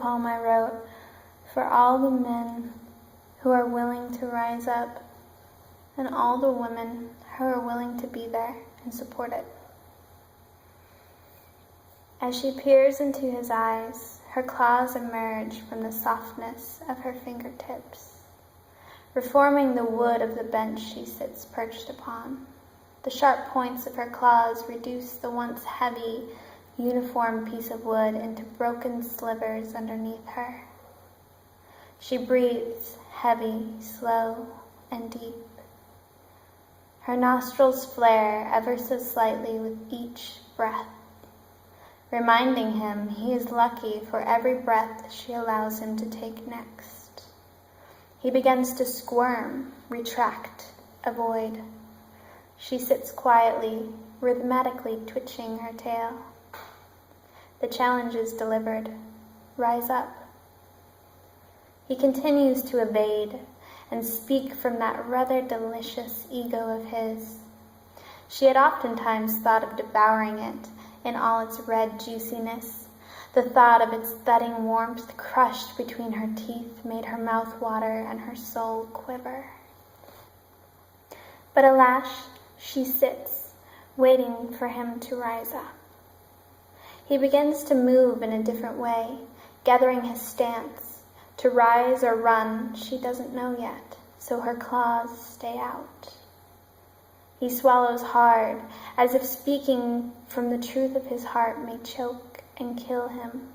poem I wrote for all the men who are willing to rise up and all the women who are willing to be there and support it. As she peers into his eyes, her claws emerge from the softness of her fingertips, reforming the wood of the bench she sits perched upon. The sharp points of her claws reduce the once heavy, uniform piece of wood into broken slivers underneath her. She breathes heavy, slow, and deep. Her nostrils flare ever so slightly with each breath, reminding him he is lucky for every breath she allows him to take next. He begins to squirm, retract, avoid. She sits quietly, rhythmically twitching her tail. The challenge is delivered. Rise up. He continues to evade and speak from that rather delicious ego of his. She had oftentimes thought of devouring it in all its red juiciness. The thought of its thudding warmth crushed between her teeth made her mouth water and her soul quiver. But alas, she sits, waiting for him to rise up. He begins to move in a different way, gathering his stance. To rise or run, she doesn't know yet, so her claws stay out. He swallows hard, as if speaking from the truth of his heart may choke and kill him.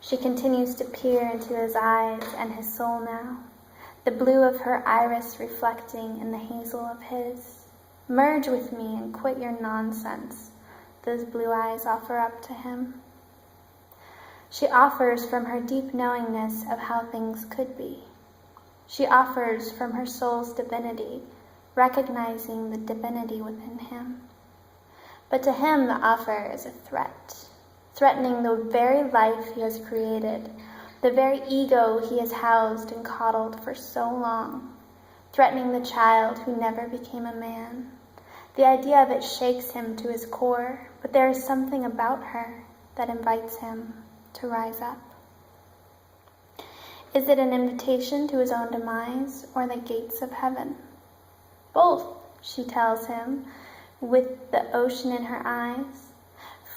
She continues to peer into his eyes and his soul now, the blue of her iris reflecting in the hazel of his. Merge with me and quit your nonsense, those blue eyes offer up to him. She offers from her deep knowingness of how things could be. She offers from her soul's divinity, recognizing the divinity within him. But to him the offer is a threat, threatening the very life he has created, the very ego he has housed and coddled for so long, threatening the child who never became a man. The idea of it shakes him to his core, but there is something about her that invites him to rise up. Is it an invitation to his own demise or the gates of heaven? Both, she tells him, with the ocean in her eyes.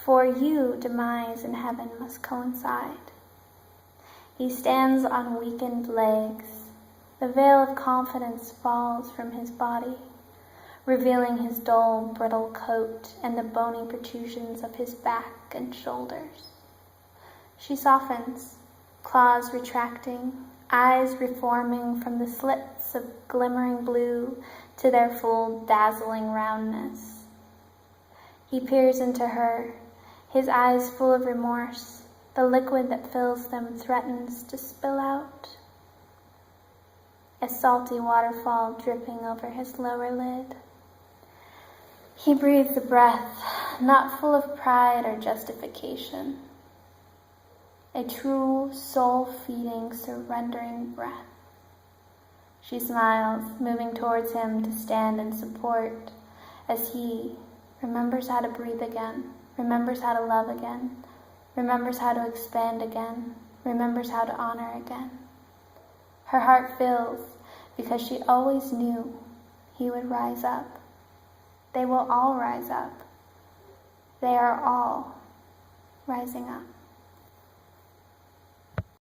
For you, demise and heaven must coincide. He stands on weakened legs. The veil of confidence falls from his body, revealing his dull, brittle coat and the bony protrusions of his back and shoulders. She softens, claws retracting, eyes reforming from the slits of glimmering blue to their full, dazzling roundness. He peers into her, his eyes full of remorse. The liquid that fills them threatens to spill out, a salty waterfall dripping over his lower lid. He breathes a breath, not full of pride or justification, a true, soul-feeding, surrendering breath. She smiles, moving towards him to stand in support, as he remembers how to breathe again, remembers how to love again, remembers how to expand again, remembers how to honor again. Her heart fills because she always knew he would rise up. They will all rise up. They are all rising up.